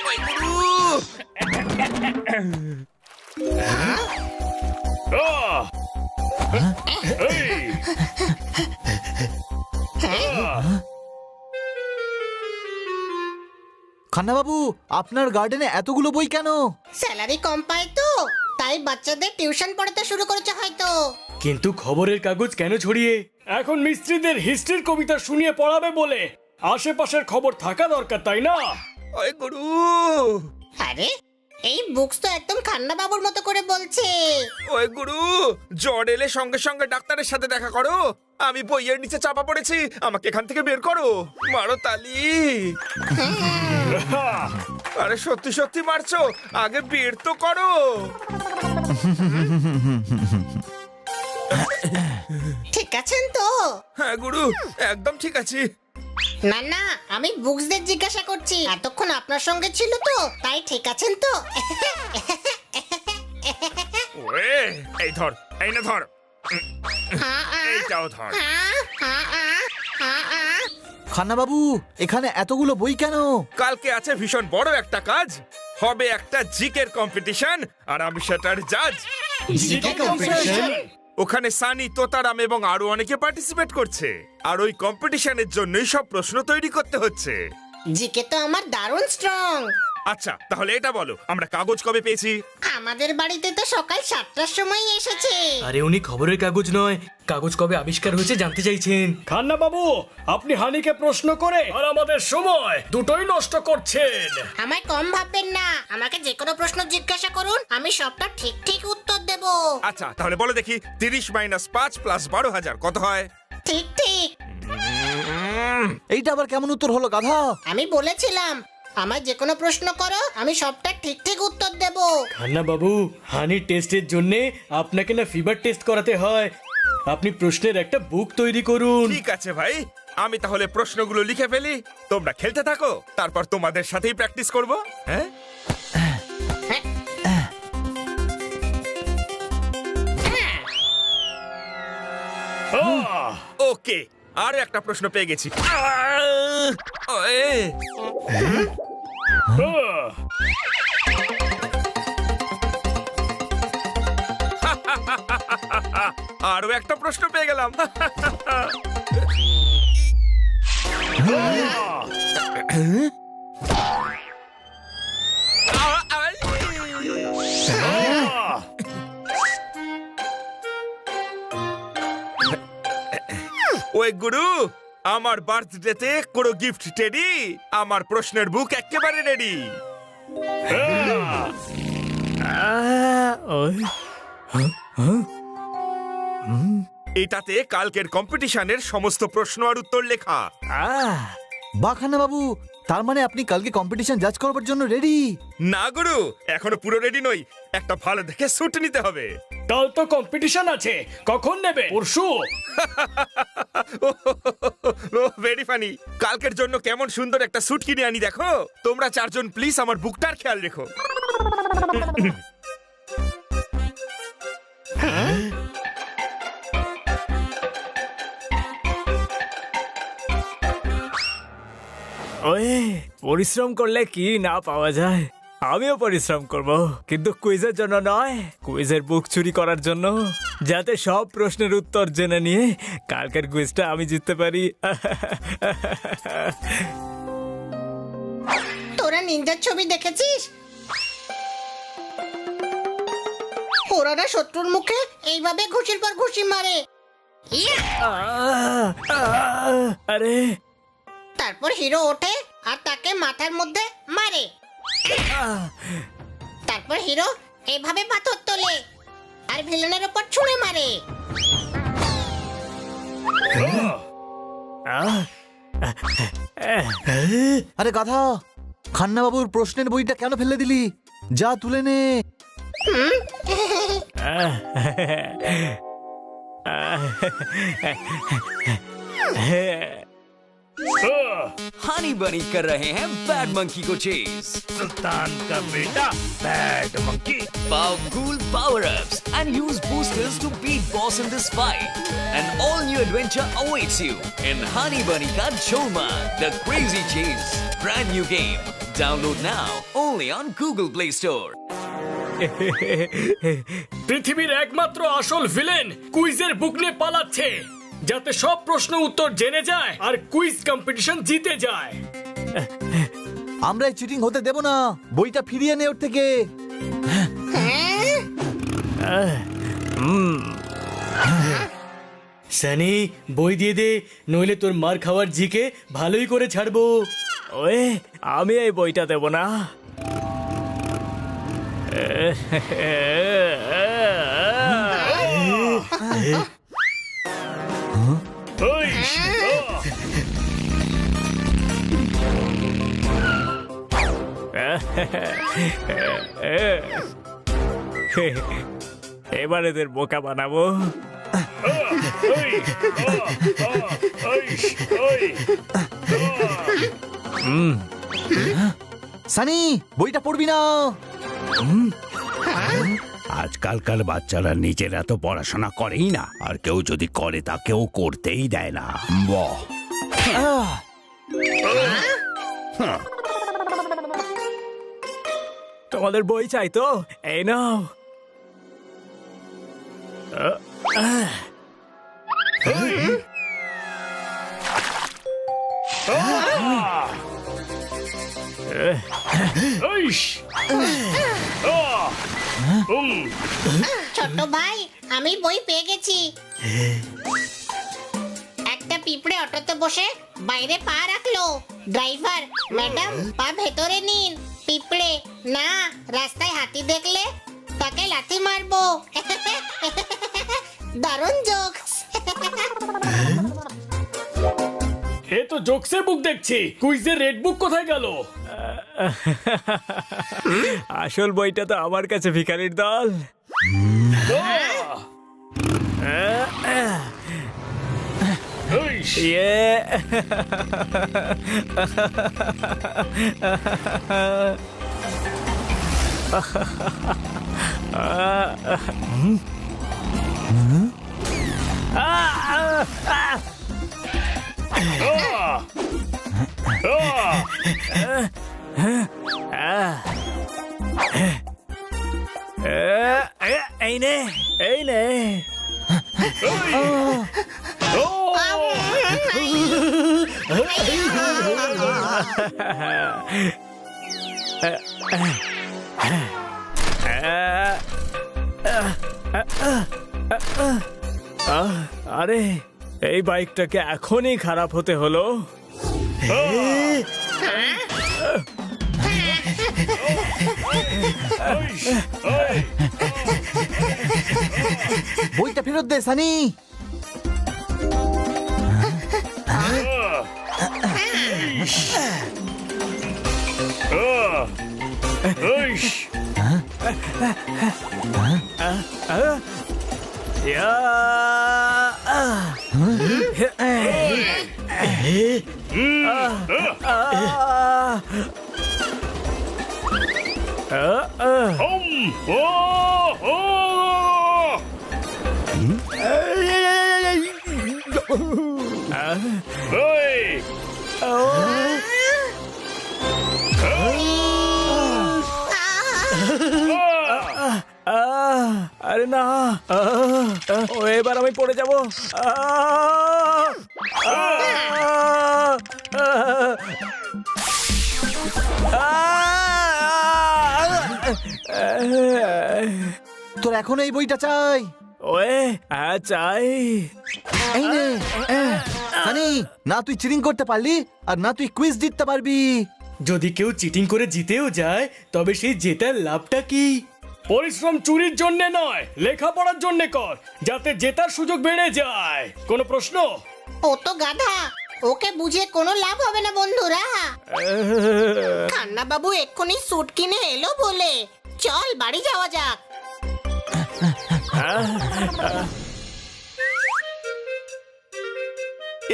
ওই গুরু খান্না বাবু, আপনার গার্ডেনে এতগুলো বই কেন? স্যালারি কম পায় তো, তাই বাচ্চাদের টিউশন পড়াতে শুরু করেছে হয়তো। কিন্তু খবরের কাগজ কেন ছড়িয়ে? এখন মিস্ত্রিদের হিস্ট্রির কবিতা শুনিয়ে পড়াবে বলে আশেপাশের খবর থাকা দরকার, তাই না? ওই গুরু আরে এই বুকস তো একদম খান্না বাবুর মতো করে বলছে। ওই গুরু, জ্বর এলে সঙ্গে সঙ্গে ডাক্তারের সাথে দেখা করো। আমি বইয়ের নিচে চাপা পড়েছি, আমাকে এখান থেকে বের করো। মারো তালি। আরে সত্যি সত্যি মারছো, আগে বের তো করো। ঠিক আছেন তো? হ্যাঁ গুরু, একদম ঠিক আছি। না না, আমি বুকসদের জিজ্ঞাসা করছি, এতক্ষণ আপনার সঙ্গে ছিল তো, তাই ঠিক আছেন তো? ওরে, এই ধর, এই না ধর, এইটাও ধর। খান্না বাবু, এখানে এতগুলো বই কেন? কালকে আছে ভীষণ বড় একটা কাজ, হবে একটা জিকের কম্পিটিশন, আর আমি সেটার জাজ। ওখানে সানি, তোতারাম এবং আরো অনেকে পার্টিসিপেট করছে, আর ওই কম্পিটিশনের জন্যই সব প্রশ্ন তৈরি করতে হচ্ছে। জিকে তো আমার দারুণ স্ট্রং। আচ্ছা, তাহলে এটা বলো, আমরা কাগজ কবে পেয়েছি? আমাদের বাড়িতে তো সকাল 7টার সময় এসেছে। আরে উনি খবরের কাগজ নয়, কাগজ কবে আবিষ্কার হয়েছে জানতে চাইছেন। খান্না বাবু, আপনি হানিকে প্রশ্ন করে আর আমাদের সময় দুটোই নষ্ট করছেন। আমায় কম ভাববেন না, আমাকে যে কোনো প্রশ্ন জিজ্ঞাসা করুন, আমি সবটা ঠিক ঠিক উত্তর দেব। আচ্ছা, তাহলে বলো দেখি, 30 - 5 + 12,000 কত হয়? ঠিক ঠিক। এইটা আবার কেমন উত্তর হলো গাধা? আমি বলেছিলাম আমায় যে কোনো প্রশ্ন করো, আমি সবটা ঠিক ঠিক উত্তর দেব। খান্না বাবু, হানির টেস্টের জন্য আপনাকে না ফিভার টেস্ট করাতে হয়। আপনি প্রশ্নের একটা বুক তৈরি করুন। ঠিক আছে ভাই, আমি তাহলে প্রশ্নগুলো লিখে ফেলি, তোমরা খেলতে থাকো, তারপর তোমাদের সাথেই প্র্যাকটিস করব। হ্যাঁ, ওকে, আর একটা প্রশ্ন পেয়ে গেছি। আরো একটা প্রশ্ন পেয়ে গেলাম। ওই গুরু, আমার বার্থডেতে কোনো গিফট টেডি? আমার প্রশ্নের বুক একেবারে রেডি। এটাতে কালকের কম্পিটিশনের সমস্ত প্রশ্ন আর উত্তর লেখা। বাহ খান্না বাবু, তার মানে আপনি কালকে কম্পিটিশন জাজ করবার জন্য রেডি? না গুরু, এখনো পুরো রেডি নই, একটা ভালো দেখে স্যুট নিতে হবে। কাল তো কম্পিটিশন আছে, কখন নেবে? পরশু? Very funny. কালকের জন্য কেমন সুন্দর একটা স্যুট কিনে আনি দেখো। তোমরা চারজন প্লিজ আমার বুকটার খেয়াল রেখো। ওয়ে, পরিশ্রম করলে কি না পাওয়া যায়। আমিও পরিশ্রম করব, কিন্তু কুইজের জন্য নয়, কুইজের বুক চুরি করার জন্য, যাতে সব প্রশ্নের উত্তর জেনে নিয়ে কালকের কুইজটা আমি জিততে পারি। তোরা নিনজার ছবি দেখেছিস? ওরা না শত্রুর মুখে এইভাবে ঘুষির পর ঘুষি মারে। ইয়া! আরে তারপর হিরো ওঠে আর তাকে মাথার মধ্যে মারে। তারপর হিরো এইভাবে পাথর তোলে আর ভিলেনের উপর ছুঁড়ে মারে। আরে গাধা, খান্না বাবুর প্রশ্নের বইটা কেন ফেলে দিলি? যা তুলে নে। हनी बनी कर रहे हैं बैड मंकी को चेज। सुल्तान का बेटा bad monkey. Powerful power-ups and use boosters to beat boss in this fight. An all-new adventure awaits you in Honey Bunny Ka Choma, The Crazy Chase. Brand new game. Download now only on Google Play Store. পৃথিবীর একমাত্র আসল villain কুইজের বুক নিয়ে পালাচ্ছে, যাতে সব প্রশ্ন উত্তর জেনে যায় আর কুইজ কম্পিটিশন জিতে যায়। আমরা চিটিং হতে দেব না, বইটা ফিরিয়ে নে ওর থেকে। সানি, বই দিয়ে দে, নইলে তোর মার খাওয়ার জিকে ভালোই করে ছাড়বো। ওয়ে, আমি এই বইটা দেব না। এবার এদের বোকা বানাবো। সানি, বইটা পড়বি না। আজকালকার বাচ্চারা নিজেরা তো পড়াশোনা করেই না, আর কেউ যদি করে তাকেও করতেই দেয় না। বাহ! তোমাদের বই চাই তো? এই নাও। ছোট ভাই, আমি বই পেয়ে গেছি। একটা পিঁপড়ে অটোতে বসে বাইরে পা রাখলো। ড্রাইভার, ম্যাডাম পা ভেতরে নিন। পিঁপড়ে, না, রাস্তায় হাতি দেখলে তাকে লাথি মারবো। দারুণ জোকস। এ তো জোকসের বুক দেখছি, কুইজের রেড বুক কোথায় গেল? আসল বইটা তো আমার কাছে, ভিখারির দল। ইয়ে। এই নে, এই নে। আরে, এই বাইকটাকে এখনই খারাপ হতে হলো। বইটা ফেরত দে সানি। আরে না, ও এবার আমি পড়ে যাব। তোর এখন এই বইটা চাই? ওয়ে, হ্যাঁ চাই। এই নে। সানি, না তুই চিটিং করতে পারলি, আর না তুই কুইজ জিততে পারবি। যদি কেউ চিটিং করে জিতেও যায়, তবে সেই জেতার লাভটা কি? পরিশ্রম চুরির জন্য নয়, লেখাপড়ার জন্য কর, যাতে জেতার সুযোগ বেড়ে যায়। কোনো প্রশ্ন? ও তো গাধা, ওকে বুঝে কোনো লাভ হবে না বন্ধুরা। খান্না বাবু এক্ষুনি স্যুট কিনে এলো বলে, চল বাড়ি যাওয়া যাক।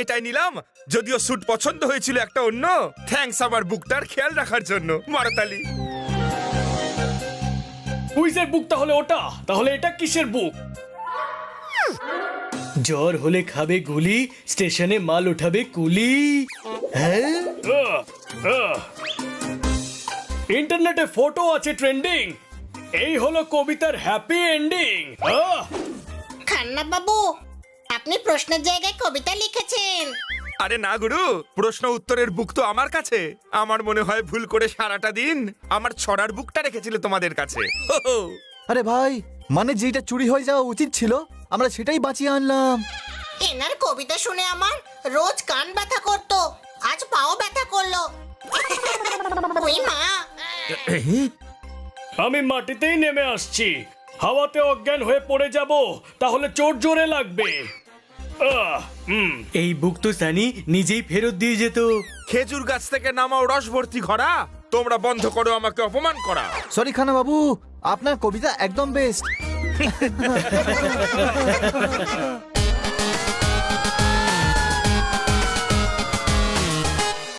এটাই নিলাম, যদিও স্যুট পছন্দ হয়েছিল একটা অন্য। থ্যাঙ্কস আমার বুকটার খেয়াল রাখার জন্য, মারতালি। কুইজের বুক তাহলে ওটা, তাহলে এটা কিসের বুক? জ্বর হলে খাবে গুলি, স্টেশনে মাল উঠাবে কুলি। হ্যাঁ, ইন্টারনেটে ফটো আছে ট্রেন্ডিং। এই হলো কবিতার হ্যাপি এন্ডিং। খান্না বাবু, আপনি প্রশ্নের জায়গায় কবিতা লিখেছেন। আরে না গুরু, প্রশ্ন উত্তরের বুক তো আমার কাছে। আমার মনে হয় ভুল করে সারাটা দিন আমার ছড়ার বুকটা রেখেছিল তোমাদের কাছে। হো হো। আরে ভাই, মানে যেটা চুরি হয়ে যাওয়া উচিত ছিল আমরা সেটাই বাঁচিয়ে আনলাম। এনার কবিতা শুনে আমার রোজ কান ব্যথা করতো, আজ পাও ব্যথা করলো। ওই মা, আমি মাটিতেই নেমে আসছি। হাওয়াতে অজ্ঞান হয়ে পড়ে যাব, তাহলে চোট জোরে লাগবে। এই বুক তো সানি নিজেই ফেরত দিয়ে যেত। খেজুর গাছ থেকে নামাও রস ভর্তি ঘরা। তোমরা বন্ধ করো আমাকে অপমান করা। সরি খানা বাবু, আপনার কবিতা একদম বেস্ট।